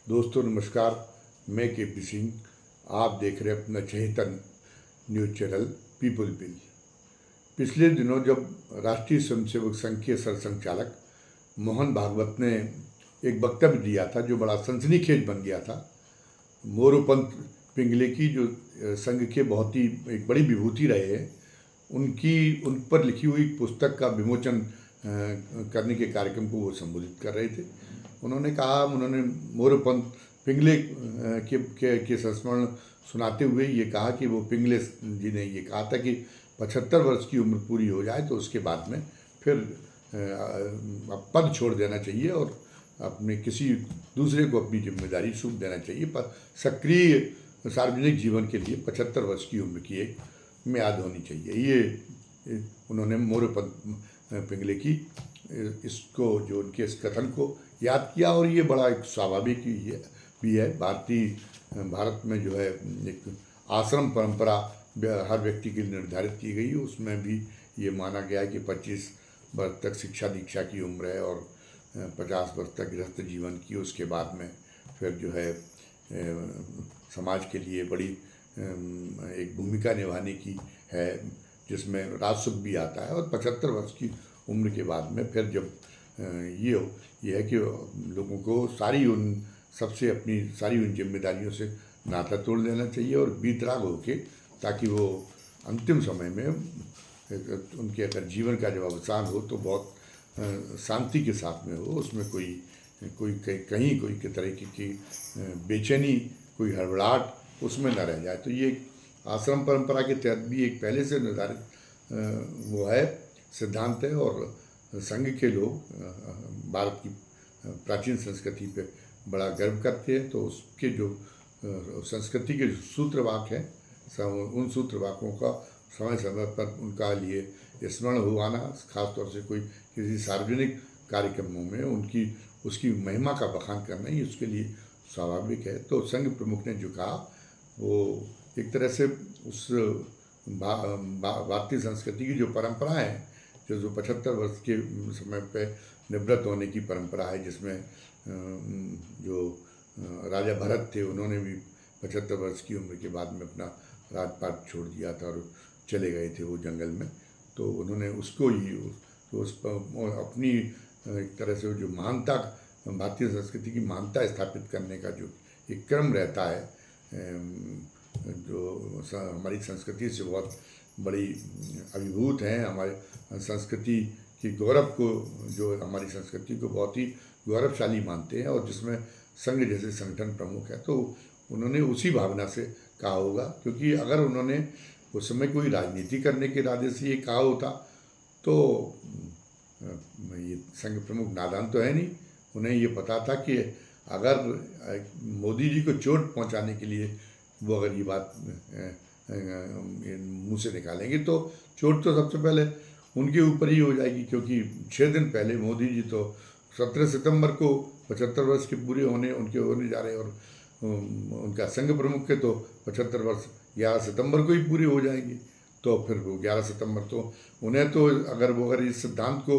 दोस्तों नमस्कार। मैं के पी सिंह। आप देख रहे हैं अपना चहेतन न्यूज चैनल पीपल बिल। पिछले दिनों जब राष्ट्रीय स्वयंसेवक संघ के सरसंघचालक मोहन भागवत ने एक वक्तव्य दिया था जो बड़ा सनसनीखेज बन गया था। मोरोपंत पिंगले की जो संघ के बहुत ही एक बड़ी विभूति रहे हैं, उन पर लिखी हुई पुस्तक का विमोचन करने के कार्यक्रम को वो संबोधित कर रहे थे। उन्होंने मोरोपंत पिंगले के संस्मरण सुनाते हुए ये कहा कि वो पिंगले जी ने ये कहा था कि 75 वर्ष की उम्र पूरी हो जाए तो उसके बाद में फिर पद छोड़ देना चाहिए और अपने किसी दूसरे को अपनी जिम्मेदारी सौंप देना चाहिए। पर सक्रिय सार्वजनिक जीवन के लिए 75 वर्ष की उम्र की एक म्याद होनी चाहिए। ये उन्होंने मोरोपंत पिंगले की इसको जो उनके इस कथन को याद किया और ये बड़ा एक स्वाभाविक भी है। भारत में जो है एक आश्रम परंपरा हर व्यक्ति के लिए निर्धारित की गई है। उसमें भी ये माना गया है कि 25 वर्ष तक शिक्षा दीक्षा की उम्र है और 50 वर्ष तक गृहस्थ जीवन की, उसके बाद में फिर जो है समाज के लिए बड़ी एक भूमिका निभाने की है जिसमें राजसुख भी आता है। और 75 वर्ष की उम्र के बाद में फिर जब ये है कि लोगों को अपनी सारी उन जिम्मेदारियों से नाता तोड़ लेना चाहिए और बीतराग होके, ताकि वो अंतिम समय में उनके अगर जीवन का जब अवसान हो तो बहुत शांति के साथ में हो, उसमें कहीं कोई के तरह की बेचैनी, कोई हड़बड़ाहट उसमें न रह जाए। तो ये आश्रम परंपरा के तहत भी एक पहले से निर्धारित वो है सिद्धांत है। और संघ के लोग भारत की प्राचीन संस्कृति पे बड़ा गर्व करते हैं। तो उसके जो संस्कृति के सूत्रवाक हैं, उन सूत्रवाकों का समय समय पर उनका लिए स्मरण हुआना, खासतौर से किसी सार्वजनिक कार्यक्रमों में उसकी महिमा का बखान करना ही उसके लिए स्वाभाविक है। तो संघ प्रमुख ने जो कहा वो एक तरह से उस भारतीय संस्कृति की जो परंपरा है, जो 75 वर्ष के समय पे निवृत्त होने की परंपरा है, जिसमें जो राजा भरत थे उन्होंने भी 75 वर्ष की उम्र के बाद में अपना राजपाट छोड़ दिया था और चले गए थे वो जंगल में। तो उन्होंने उसको ही अपनी एक तरह से जो महानता, भारतीय संस्कृति की महानता स्थापित करने का जो एक क्रम रहता है, जो हमारी संस्कृति से बहुत बड़ी अभिभूत हैं, हमारे संस्कृति की गौरव को, जो हमारी संस्कृति को बहुत ही गौरवशाली मानते हैं और जिसमें संघ जैसे संगठन प्रमुख है। तो उन्होंने उसी भावना से कहा होगा, क्योंकि अगर उन्होंने उस समय कोई राजनीति करने के इरादे से ये कहा होता तो ये संघ प्रमुख नादान तो है नहीं। उन्हें ये पता था कि अगर मोदी जी को चोट पहुंचाने के लिए वो अगर ये बात मुंह से निकालेंगे तो चोट तो सबसे पहले उनके ऊपर ही हो जाएगी, क्योंकि 6 दिन पहले मोदी जी तो 17 सितंबर को 75 वर्ष के पूरे होने जा रहे हैं और उनका संघ प्रमुख के तो 75 वर्ष 11 सितंबर को ही पूरे हो जाएंगे। तो फिर वो 11 सितंबर तो उन्हें तो अगर इस सिद्धांत को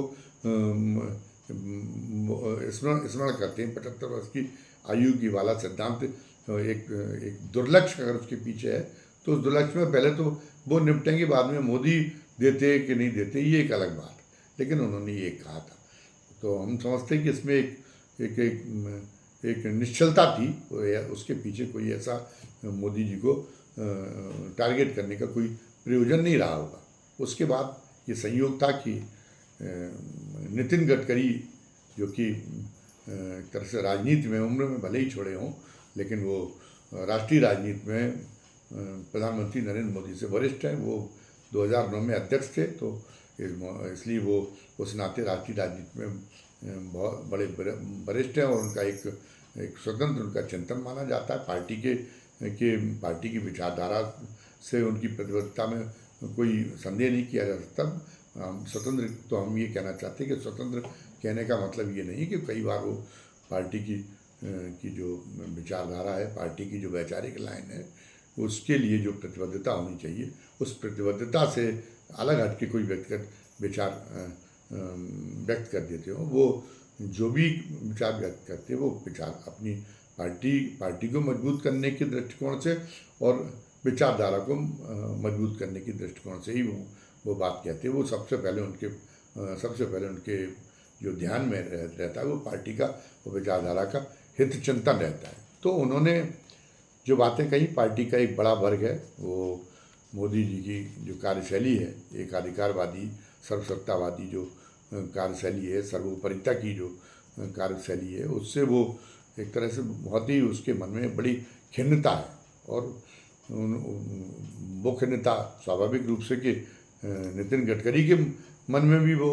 स्मरण करते हैं, 75 वर्ष की आयु की वाला सिद्धांत एक दुर्लक्ष्य अगर उसके पीछे है तो उस दुर्लक्ष्य में पहले तो वो निपटेंगे, बाद में मोदी देते कि नहीं देते ये एक अलग बात, लेकिन उन्होंने ये कहा था। तो हम समझते हैं कि इसमें एक निश्चलता थी, उसके पीछे कोई ऐसा मोदी जी को टारगेट करने का कोई प्रयोजन नहीं रहा होगा। उसके बाद ये संयोग था कि नितिन गडकरी, जो कि एक तरह से राजनीति में उम्र में भले ही छोड़े हों, लेकिन वो राष्ट्रीय राजनीति में प्रधानमंत्री नरेंद्र मोदी से वरिष्ठ हैं। वो 2009 में अध्यक्ष थे, तो इसलिए वो उस नाते राष्ट्रीय राजनीति में बहुत बड़े वरिष्ठ हैं और उनका एक स्वतंत्र उनका चिंतन माना जाता है। पार्टी की विचारधारा से उनकी प्रतिबद्धता में कोई संदेह नहीं किया जा सकता। स्वतंत्र तो हम ये कहना चाहते हैं कि स्वतंत्र कहने का मतलब ये नहीं कि कई बार वो पार्टी की जो विचारधारा है, पार्टी की जो वैचारिक लाइन है, उसके लिए जो प्रतिबद्धता होनी चाहिए, उस प्रतिबद्धता से अलग हट के कोई व्यक्तिगत विचार व्यक्त कर देते हो। वो जो भी विचार व्यक्त करते हैं वो विचार अपनी पार्टी को मजबूत करने के दृष्टिकोण से और विचारधारा को मजबूत करने की दृष्टिकोण से ही वो बात कहते हैं। वो सबसे पहले उनके जो ध्यान में रहता है वो पार्टी का वो विचारधारा का हित चिंतन रहता है। तो उन्होंने जो बातें कही, पार्टी का एक बड़ा वर्ग है वो मोदी जी की जो कार्यशैली है, एकाधिकारवादी सर्वसत्तावादी जो कार्यशैली है, सर्वोपरिता की जो कार्यशैली है, उससे वो एक तरह से बहुत ही उसके मन में बड़ी खिन्नता है। और वो खिन्नता स्वाभाविक रूप से कि नितिन गडकरी के मन में भी वो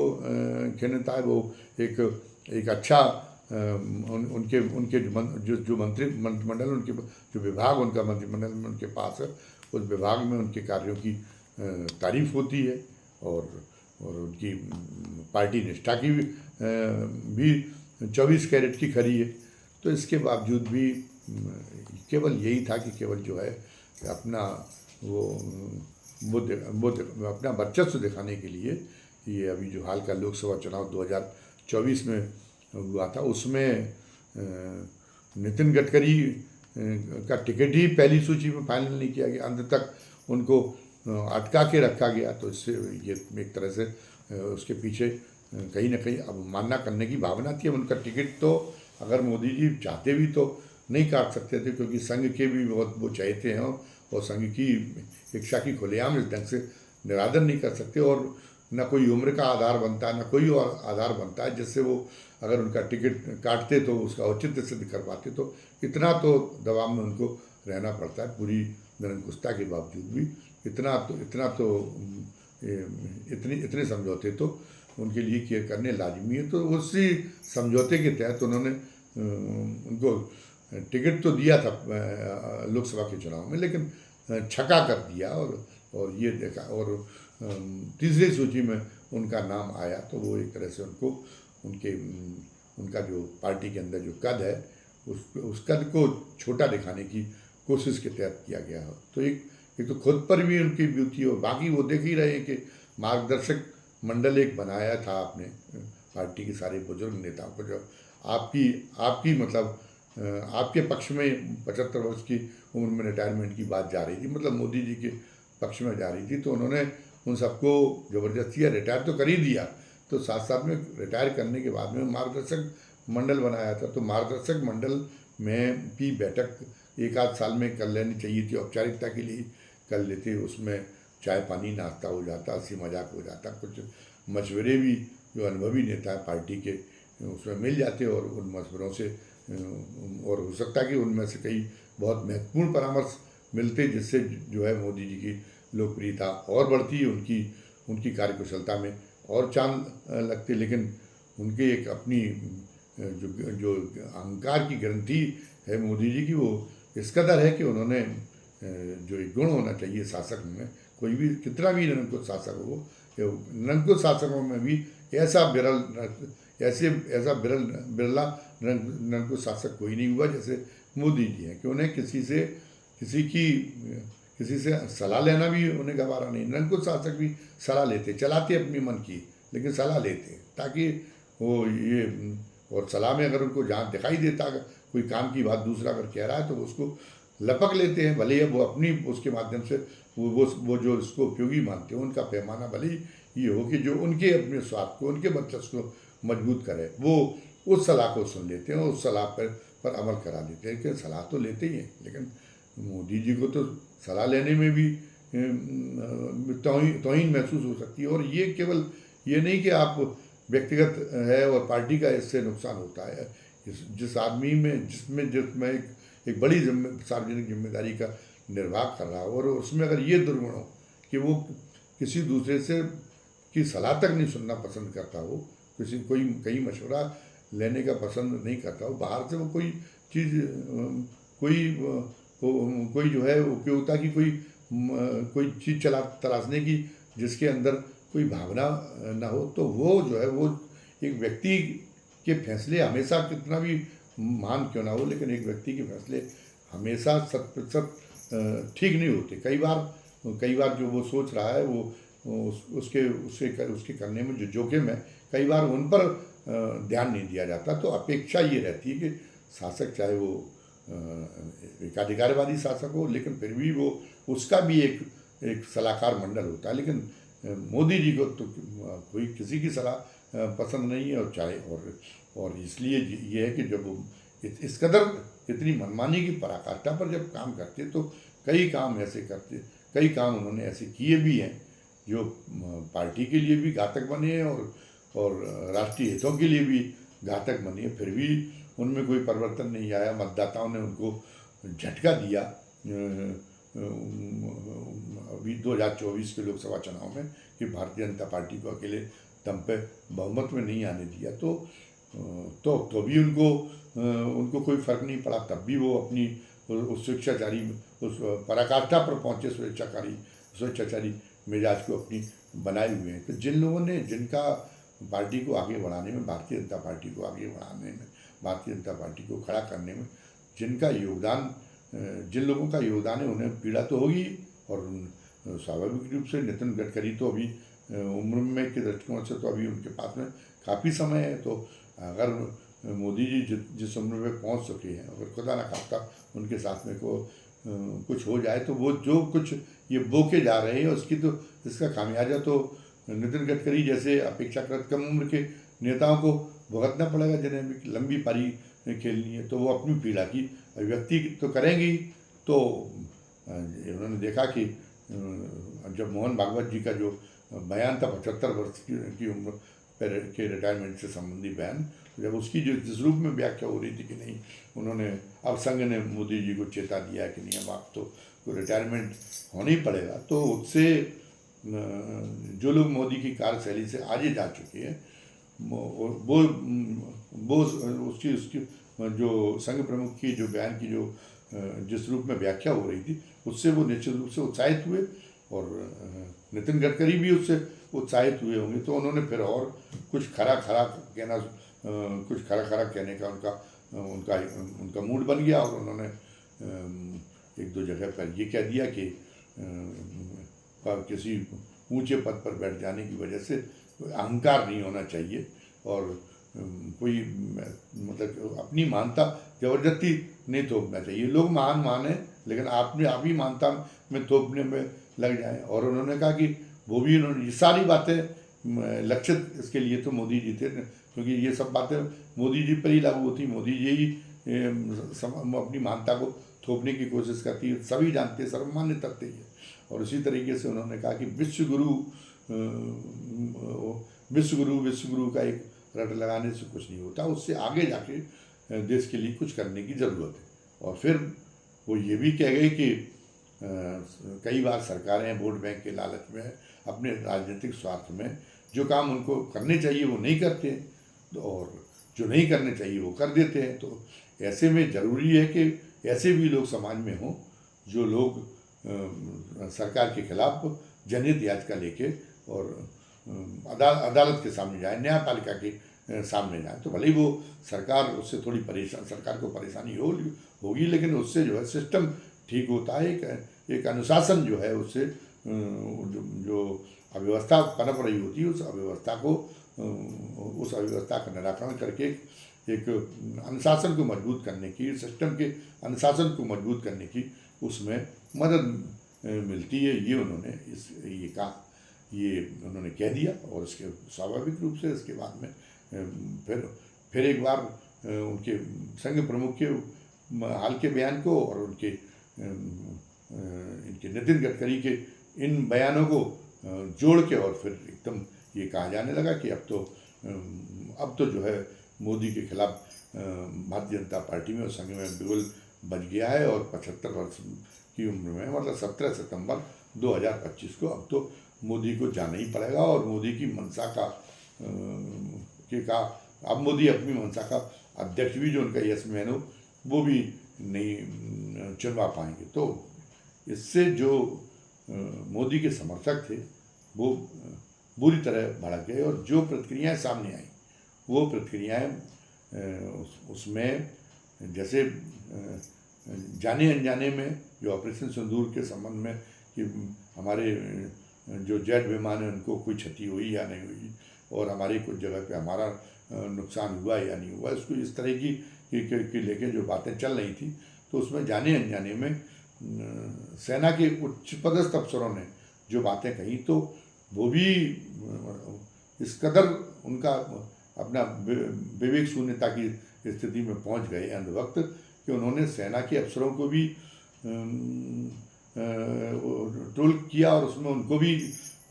खिन्नता है। वो एक अच्छा उनके जो मंत्रिमंडल, उनके जो विभाग उनका मंत्रिमंडल में उनके पास है, उस विभाग में उनके कार्यों की तारीफ होती है और उनकी पार्टी निष्ठा की भी 24 कैरेट की खरी है। तो इसके बावजूद भी केवल यही था कि केवल जो है अपना वो अपना वर्चस्व दिखाने के लिए ये अभी जो हाल का लोकसभा चुनाव 2024 में हुआ था, उसमें नितिन गडकरी का टिकट ही पहली सूची में फाइनल नहीं किया गया, अंत तक उनको अटका के रखा गया। तो इससे ये एक तरह से उसके पीछे कहीं ना कहीं अवमानना करने की भावना थी। उनका टिकट तो अगर मोदी जी चाहते भी तो नहीं काट सकते थे, क्योंकि संघ के भी बहुत वो चाहते हैं और संघ की इच्छा की खुलेआम इस ढंग से निरादर नहीं कर सकते। और न कोई उम्र का आधार बनता है, न कोई और आधार बनता है जिससे वो अगर उनका टिकट काटते तो उसका औचित्य सिद्ध कर पाते। तो इतना तो दबाव में उनको रहना पड़ता है, पूरी निरंकुशता के बावजूद भी इतने समझौते तो उनके लिए किए करने लाजमी है। तो उसी समझौते के तहत उन्होंने उनको टिकट तो दिया था लोकसभा के चुनाव में, लेकिन छका कर दिया और ये देखा और तीसरी सूची में उनका नाम आया। तो वो एक तरह से उनका जो पार्टी के अंदर जो कद है उस कद को छोटा दिखाने की कोशिश के तहत किया गया हो। तो एक तो खुद पर भी उनकी ब्यूटी और बाकी वो देख ही रहे हैं कि मार्गदर्शक मंडल एक बनाया था आपने पार्टी के सारे बुजुर्ग नेताओं को, जो आपकी मतलब आपके पक्ष में 75 वर्ष की उम्र में रिटायरमेंट की बात जा रही थी, मतलब मोदी जी के पक्ष में जा रही थी। तो उन्होंने उन सबको ज़बरदस्ती रिटायर तो कर ही दिया, तो साथ साथ में रिटायर करने के बाद में मार्गदर्शक मंडल बनाया था। तो मार्गदर्शक मंडल में भी बैठक एक आध साल में कर लेनी चाहिए थी, औपचारिकता के लिए कर लेते, उसमें चाय पानी नाश्ता हो जाता, हंसी मजाक हो जाता, कुछ मशवरे भी जो अनुभवी नेता है पार्टी के उसमें मिल जाते और उन मशवरों से और हो सकता है कि उनमें से कई बहुत महत्वपूर्ण परामर्श मिलते, जिससे जो है मोदी जी की लोकप्रियता और बढ़ती, उनकी कार्यकुशलता में और चांद लगते। लेकिन उनके एक अपनी जो अहंकार की ग्रंथि है मोदी जी की, वो इस कदर है कि उन्होंने जो एक गुण होना चाहिए शासक में, कोई भी कितना भी निरंकुश शासक हो, निरंकुश शासकों में भी ऐसा बिरला निरंकुश शासक कोई नहीं हुआ जैसे मोदी जी हैं, कि उन्हें किसी से सलाह लेना भी उन्हें गवारा नहीं। निरंकुश शासक भी सलाह लेते, चलाते अपनी मन की, लेकिन सलाह लेते ताकि वो ये, और सलाह में अगर उनको जहाँ दिखाई देता कोई काम की बात दूसरा अगर कह रहा है तो उसको लपक लेते हैं, भले ही वो अपनी उसके माध्यम से वो जो इसको उपयोगी मानते हैं, उनका पैमाना भले ही ये हो कि जो उनके अपने स्वार्थ को, उनके वर्चस्व को मजबूत करे, वो उस सलाह को सुन लेते हैं और उस सलाह पर अमल करा देते हैं। लेकिन सलाह तो लेते ही हैं, लेकिन मोदी जी को तो सलाह लेने में भी तौहीन महसूस हो सकती है। और ये केवल ये नहीं कि आप व्यक्तिगत है और पार्टी का इससे नुकसान होता है, जिस आदमी में जिसमें एक बड़ी सार्वजनिक जिम्मेदारी का निर्वाह कर रहा हो और उसमें अगर ये दुर्गुण हो कि वो किसी दूसरे से की सलाह तक नहीं सुनना पसंद करता हो, कहीं मशवरा लेने का पसंद नहीं करता हो, बाहर से वो कोई चीज़ कोई जो है उपयोगिता की कोई चीज़ तलाशने की जिसके अंदर कोई भावना ना हो, तो वो जो है वो एक व्यक्ति के फैसले हमेशा कितना भी महान क्यों ना हो, लेकिन एक व्यक्ति के फैसले हमेशा 100% ठीक नहीं होते। कई बार जो वो सोच रहा है वो उसके करने में जो जोखिम है, कई बार उन पर ध्यान नहीं दिया जाता। तो अपेक्षा ये रहती है कि शासक चाहे वो एक अधिकारवादी शासक हो, लेकिन फिर भी वो उसका भी एक सलाहकार मंडल होता है। लेकिन मोदी जी को तो कोई किसी की सलाह पसंद नहीं है, और चाहे और इसलिए ये है कि जब वो इस कदर इतनी मनमानी की पराकाष्ठा पर जब काम करते तो कई काम ऐसे करते, कई काम उन्होंने ऐसे किए भी हैं जो पार्टी के लिए भी घातक बने हैं और राष्ट्रीय हितों के लिए भी घातक बने हैं। फिर भी उनमें कोई परिवर्तन नहीं आया। मतदाताओं ने उनको झटका दिया अभी 2024 के लोकसभा चुनाव में कि भारतीय जनता पार्टी को अकेले दम पे बहुमत में नहीं आने दिया। तो भी उनको कोई फर्क नहीं पड़ा। तब भी वो अपनी उस स्वेच्छाचारी उस पराकाष्ठा पर पहुँचे स्वेच्छाचारी मिजाज को अपनी बनाए हुए हैं। तो जिन लोगों ने जिनका पार्टी को आगे बढ़ाने में, भारतीय जनता पार्टी को आगे बढ़ाने में, भारतीय जनता पार्टी को खड़ा करने में जिनका योगदान, जिन लोगों का योगदान है उन्हें पीड़ा तो होगी। और स्वाभाविक रूप से नितिन गडकरी तो अभी उम्र में के दृष्टिकोण से तो अभी उनके पास में काफ़ी समय है। तो अगर मोदी जी जिस उम्र में पहुंच चुके हैं, अगर खुदा न खास्ता उनके साथ में कुछ हो जाए तो वो जो कुछ ये बोके जा रहे हैं इसका खामियाजा तो नितिन गडकरी जैसे अपेक्षाकृत कम उम्र के नेताओं को भुगतना पड़ेगा, जिन्हें भी लंबी पारी खेलनी है। तो वो अपनी पीड़ा की अभिव्यक्ति तो करेंगी। तो उन्होंने देखा कि जब मोहन भागवत जी का जो बयान था 75 वर्ष की उम्र के रिटायरमेंट से संबंधी बयान, जब उसकी जिस रूप में व्याख्या हो रही थी कि नहीं, उन्होंने अब संघ ने मोदी जी को चेता दिया कि नहीं अब आप तो रिटायरमेंट होना ही पड़ेगा। तो उससे जो लोग मोदी की कार्यशैली से आगे जा चुके हैं वो उसकी जो संघ प्रमुख की जो बयान की जो जिस रूप में व्याख्या हो रही थी उससे वो निश्चित रूप से उत्साहित हुए, और नितिन गडकरी भी उससे उत्साहित हुए होंगे। तो उन्होंने फिर और कुछ खरा खरा कहने का उनका मूड बन गया, और उन्होंने एक दो जगह पर ये कह दिया कि किसी ऊंचे पद पर बैठ जाने की वजह से अहंकार नहीं होना चाहिए, और कोई मतलब अपनी मानता जबरदस्ती नहीं थोपना चाहिए। लोग महान है, लेकिन आप ही मानता में थोपने में लग जाएं। और उन्होंने कहा कि वो भी उन्होंने ये सारी बातें लक्षित इसके लिए तो मोदी जी थे, क्योंकि ये सब बातें मोदी जी पर ही लागू होती। मोदी जी ही अपनी मानता को थोपने की कोशिश करती है, सभी जानते हैं, सर्वमान्य तथ्य है। और उसी तरीके से उन्होंने कहा कि विश्व गुरु का एक रट लगाने से कुछ नहीं होता, उससे आगे जाके देश के लिए कुछ करने की ज़रूरत है। और फिर वो ये भी कह गए कि कई बार सरकारें वोट बैंक के लालच में अपने राजनीतिक स्वार्थ में जो काम उनको करने चाहिए वो नहीं करते, और जो नहीं करने चाहिए वो कर देते हैं। तो ऐसे में ज़रूरी है कि ऐसे भी लोग समाज में हों जो लोग सरकार के खिलाफ जनहित याचिका लेके और अदालत के सामने जाए, न्यायपालिका के सामने जाए। तो भले ही वो सरकार उससे थोड़ी सरकार को परेशानी होगी, लेकिन उससे जो है सिस्टम ठीक होता है। एक अनुशासन जो है उससे जो अव्यवस्था पनप रही होती है उस अव्यवस्था का निराकरण करके एक अनुशासन को मजबूत करने की, सिस्टम के अनुशासन को मजबूत करने की उसमें मदद मिलती है। ये उन्होंने ये उन्होंने कह दिया। और इसके स्वाभाविक रूप से इसके बाद में फिर एक बार उनके संघ प्रमुख के हाल के बयान को और इनके नितिन गडकरी के इन बयानों को जोड़ के और फिर एकदम ये कहा जाने लगा कि अब तो जो है मोदी के खिलाफ भारतीय जनता पार्टी में और संघ में बिगुल बच गया है, और 75 वर्ष की उम्र में मतलब 17 सितंबर 2025 को अब तो मोदी को जाना ही पड़ेगा। और मोदी की मंशा अब मोदी अपनी मंशा का अध्यक्ष भी जो उनका यस मैन हो वो भी नहीं चुनवा पाएंगे। तो इससे जो मोदी के समर्थक थे वो बुरी तरह भड़क गए, और जो प्रतिक्रियाएं सामने आई वो प्रतिक्रियाएं उसमें जैसे जाने अनजाने में जो ऑपरेशन सिंदूर के संबंध में कि हमारे जो जेट विमान है उनको कोई क्षति हुई या नहीं हुई, और हमारी कुछ जगह पे हमारा नुकसान हुआ या नहीं हुआ, इसको इस तरह की लेके जो बातें चल रही थी तो उसमें जाने अनजाने में सेना के उच्च पदस्थ अफसरों ने जो बातें कही तो वो भी इस कदर उनका अपना विवेक शून्यता की स्थिति में पहुंच गए अंत वक्त कि उन्होंने सेना के अफसरों को भी ट्रोल किया और उसमें उनको भी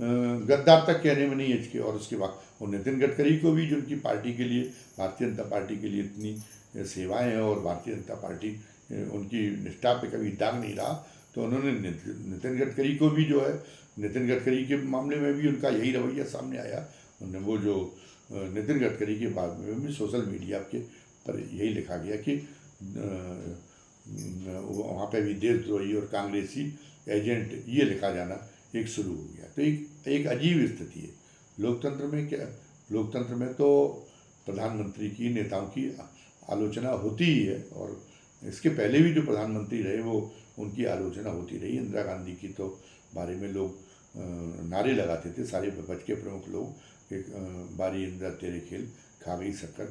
गद्दार तक कहने में नहीं हिचके। और उसके बाद और नितिन गडकरी को भी, जो उनकी पार्टी के लिए, भारतीय जनता पार्टी के लिए इतनी सेवाएं हैं और भारतीय जनता पार्टी उनकी निष्ठा पे कभी दाग नहीं रहा, तो उन्होंने नितिन गडकरी को भी जो है, नितिन गडकरी के मामले में भी उनका यही रवैया सामने आया। उन्होंने वो जो नितिन गडकरी के बाद में भी सोशल मीडिया के पर यही लिखा गया कि वहाँ पे भी देशद्रोही और कांग्रेसी एजेंट ये लिखा जाना एक शुरू हो गया। तो एक अजीब स्थिति है लोकतंत्र में। क्या लोकतंत्र में तो प्रधानमंत्री की, नेताओं की आलोचना होती ही है, और इसके पहले भी जो प्रधानमंत्री रहे वो उनकी आलोचना होती रही। इंदिरा गांधी की तो बारे में लोग नारे लगाते थे, सारे विपक्ष के प्रमुख लोग, एक बारी इंदिरा तेरे खेल, खा गई शक्कर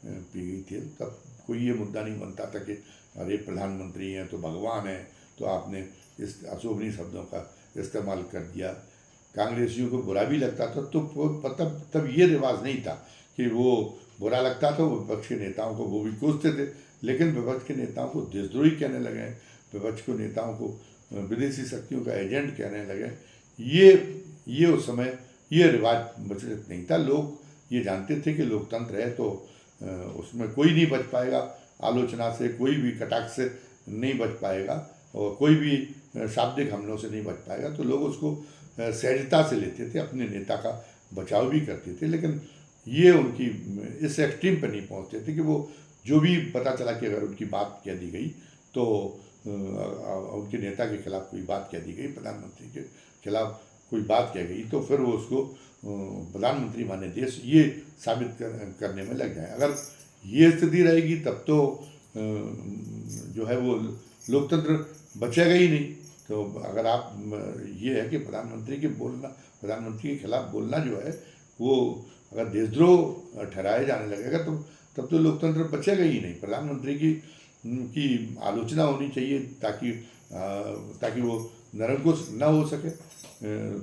पी गई तेल। तब कोई ये मुद्दा नहीं बनता था कि अरे प्रधानमंत्री हैं तो भगवान हैं, तो आपने इस अशोभनीय शब्दों का इस्तेमाल कर दिया। कांग्रेसियों को बुरा भी लगता था, तो तब ये रिवाज नहीं था कि वो बुरा लगता था विपक्ष के नेताओं को, वो भी कोसते थे, लेकिन विपक्ष के नेताओं को देशद्रोही कहने लगे, विपक्ष के नेताओं को विदेशी शक्तियों का एजेंट कहने लगे। ये उस समय ये रिवाज प्रचलित नहीं था। लोग ये जानते थे कि लोकतंत्र है तो उसमें कोई नहीं बच पाएगा आलोचना से, कोई भी कटाक्ष से नहीं बच पाएगा, और कोई भी शाब्दिक हमलों से नहीं बच पाएगा। तो लोग उसको सहजता से लेते थे, अपने नेता का बचाव भी करते थे। लेकिन ये उनकी इस एक्सट्रीम पर नहीं पहुंचते थे कि वो जो भी पता चला कि अगर उनकी बात कह दी गई तो उनके नेता के खिलाफ कोई बात कह दी गई, प्रधानमंत्री के खिलाफ कोई बात कह गई, तो फिर वो उसको प्रधानमंत्री माने देश ये साबित करने में लग जाए। अगर ये स्थिति रहेगी तब तो जो है वो लोकतंत्र बचेगा ही नहीं। तो अगर आप ये है कि प्रधानमंत्री के खिलाफ बोलना जो है वो अगर देशद्रोह ठहराया जाने लगेगा तो तब तो लोकतंत्र बचेगा ही नहीं। प्रधानमंत्री की आलोचना होनी चाहिए ताकि वो निरंकुश न हो सके।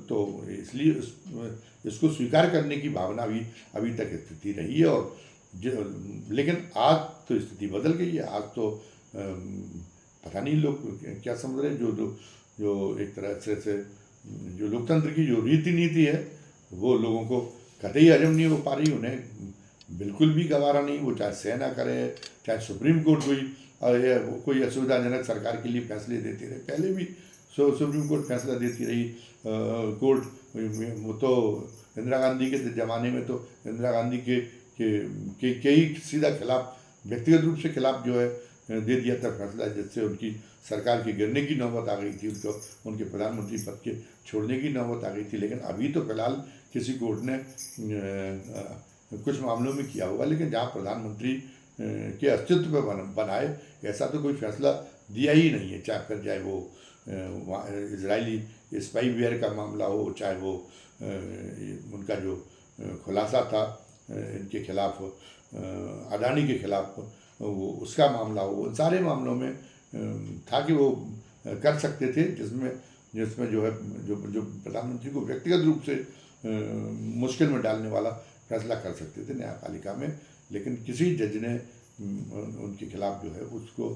तो इसलिए इसको स्वीकार करने की भावना अभी तक स्थिति रही है। और लेकिन आज तो स्थिति बदल गई है। आज तो पता नहीं लोग क्या समझ रहे हैं। जो एक तरह से जो लोकतंत्र की जो रीति नीति है वो लोगों को कतई हजम नहीं हो पा रही, उन्हें बिल्कुल भी गवारा नहीं। वो चाहे सेना करे, चाहे सुप्रीम कोर्ट कोई असुविधाजनक सरकार के लिए फैसले देती रहे, पहले भी सुप्रीम कोर्ट फैसला देती रही। कोर्ट वो तो इंदिरा गांधी के ज़माने में तो इंदिरा गांधी के ही सीधा खिलाफ, व्यक्तिगत रूप से खिलाफ जो है दे दिया था फैसला, जिससे उनकी सरकार के गिरने की नौबत आ गई थी, उनके प्रधानमंत्री पद के छोड़ने की नौबत आ गई थी। लेकिन अभी तो फिलहाल किसी कोर्ट ने कुछ मामलों में किया होगा, लेकिन जहाँ प्रधानमंत्री के अस्तित्व पर बनाए ऐसा तो कोई फैसला दिया ही नहीं है। चाहे वो इजरायली स्पाईवेयर का मामला हो, चाहे वो उनका जो खुलासा था इनके खिलाफ, अडानी के खिलाफ, वो उसका मामला हो, उन सारे मामलों में था कि वो कर सकते थे, जिसमें जो है जो प्रधानमंत्री को व्यक्तिगत रूप से मुश्किल में डालने वाला फैसला कर सकते थे न्यायपालिका में। लेकिन किसी जज ने उनके खिलाफ जो है उसको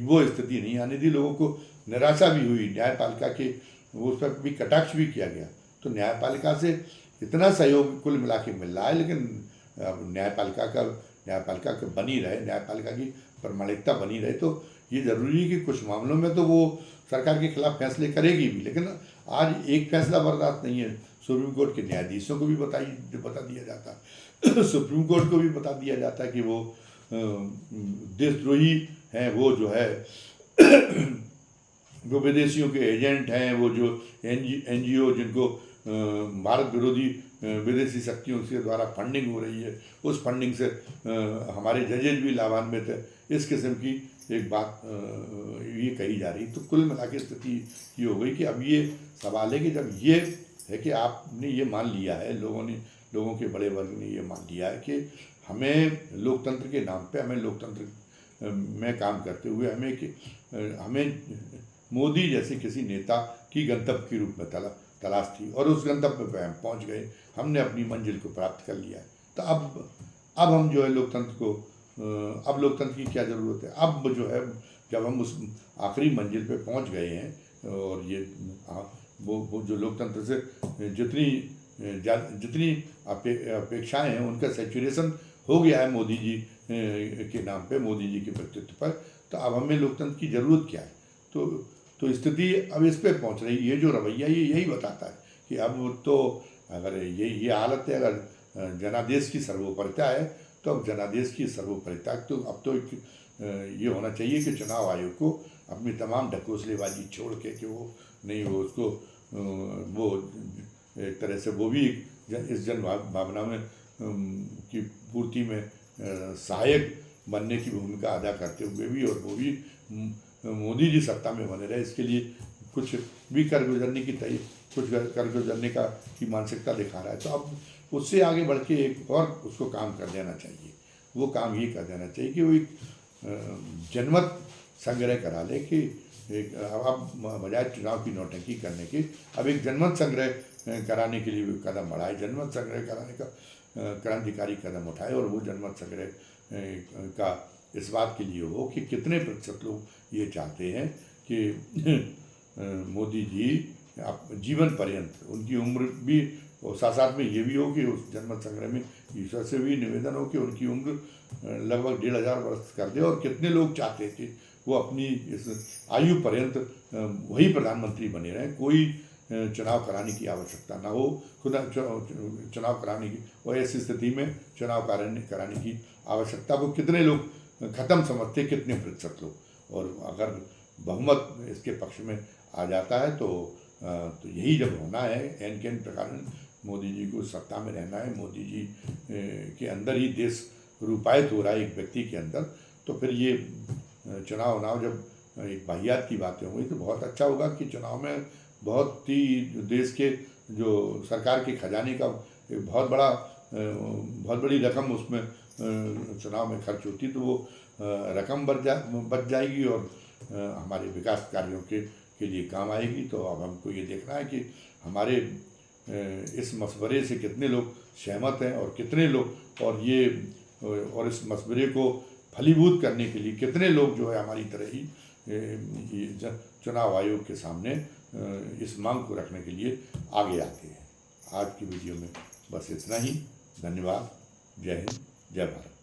वो स्थिति नहीं आने दी। लोगों को निराशा भी हुई, न्यायपालिका के उस पर भी कटाक्ष भी किया गया। तो न्यायपालिका से इतना सहयोग कुल मिला के मिल रहा है, लेकिन न्यायपालिका का बनी रहे, न्यायपालिका की प्रामाणिकता बनी रहे। तो ये ज़रूरी है कि कुछ मामलों में तो वो सरकार के खिलाफ फैसले करेगी भी, लेकिन आज एक फैसला बर्दाश्त नहीं है। सुप्रीम कोर्ट के न्यायाधीशों को भी बता दिया जाता है, सुप्रीम कोर्ट को भी बता दिया जाता है कि वो देशद्रोही हैं, वो जो है वो विदेशियों के एजेंट हैं, वो जो NGO जिनको भारत विरोधी विदेशी शक्तियों के द्वारा फंडिंग हो रही है, उस फंडिंग से हमारे जजेज भी लाभान्वित है। इस किस्म की एक बात ये कही जा रही। तो कुल मिला के स्थिति ये हो गई कि अब ये सवाल है कि जब ये है कि आपने ये मान लिया है, लोगों के बड़े वर्ग ने ये मान लिया है कि हमें लोकतंत्र के नाम पे, हमें लोकतंत्र में काम करते हुए हमें मोदी जैसे किसी नेता की गंतव्य के रूप में तलाश थी, और उस गंतव्य पे हम पहुंच गए। हमने अपनी मंजिल को प्राप्त कर लिया है। तो अब हम जो है लोकतंत्र को, अब लोकतंत्र की क्या ज़रूरत है? अब जो है जब हम उस आखिरी मंजिल पे पहुंच गए हैं, और ये वो जो लोकतंत्र से जितनी अपेक्षाएं हैं उनका सैचुरेशन हो गया है मोदी जी के नाम पे, मोदी जी के व्यक्तित्व पर। तो अब हमें लोकतंत्र की ज़रूरत क्या है? तो स्थिति अब इस पे पहुंच रही है। ये जो रवैया ये यही बताता है कि अब तो अगर ये हालत है, अगर जनादेश की सर्वोपरिता है, तो अब जनादेश की सर्वोपरिता तो अब तो ये होना चाहिए कि चुनाव आयोग को अपनी तमाम ढकोसलेबाजी छोड़ के कि वो नहीं, वो उसको वो एक तरह से वो भी इस जन भावना में की पूर्ति में सहायक बनने की भूमिका अदा करते हुए भी, और वो भी मोदी जी सत्ता में बने रहे, इसके लिए कुछ भी कर गुजरने की मानसिकता दिखा रहा है। तो अब उससे आगे बढ़ के एक और उसको काम कर देना चाहिए। वो काम ये कर देना चाहिए कि वो एक जनमत संग्रह करा ले कि अब बजाय चुनाव की नौटंकी करने की अब एक जनमत संग्रह कराने के लिए कदम बढ़ाए, जनमत संग्रह कराने का क्रांतिकारी कदम उठाए। और वो जनमत संग्रह का इस बात के लिए हो कि कितने प्रतिशत लोग ये चाहते हैं कि मोदी जी जीवन पर्यंत, उनकी उम्र भी, और साथ में ये भी हो कि उस जनमत संग्रह में ईश्वर से भी निवेदन हो कि उनकी उम्र लगभग 1500 वर्ष कर दे। और कितने लोग चाहते थे वो अपनी इस आयु पर्यंत वही प्रधानमंत्री बने रहें, कोई चुनाव कराने की आवश्यकता ना हो, खुद चुनाव कराने की, और ऐसी स्थिति में चुनाव कराने की आवश्यकता को कितने लोग ख़त्म समझते, कितने प्रतिशत लोग। और अगर बहुमत इसके पक्ष में आ जाता है तो यही जब होना है, एन के एन प्रकार मोदी जी को सत्ता में रहना है, मोदी जी के अंदर ही देश रूपायित हो रहा है एक व्यक्ति के अंदर, तो फिर ये चुनाव जब एक बाहियात की बातें होंगी तो बहुत अच्छा होगा कि चुनाव में बहुत ही देश के जो सरकार के खजाने का एक बहुत बड़ी रकम उसमें चुनाव में खर्च होती, तो वो रकम बच जाएगी और हमारे विकास कार्यों के लिए काम आएगी। तो अब हमको ये देखना है कि हमारे इस मशवरे से कितने लोग सहमत हैं, और कितने लोग, और इस मशवरे को फलीभूत करने के लिए कितने लोग जो है हमारी तरह ही चुनाव आयोग के सामने इस मांग को रखने के लिए आगे आते हैं। आज की वीडियो में बस इतना ही। धन्यवाद। जय हिंद, जय भारत।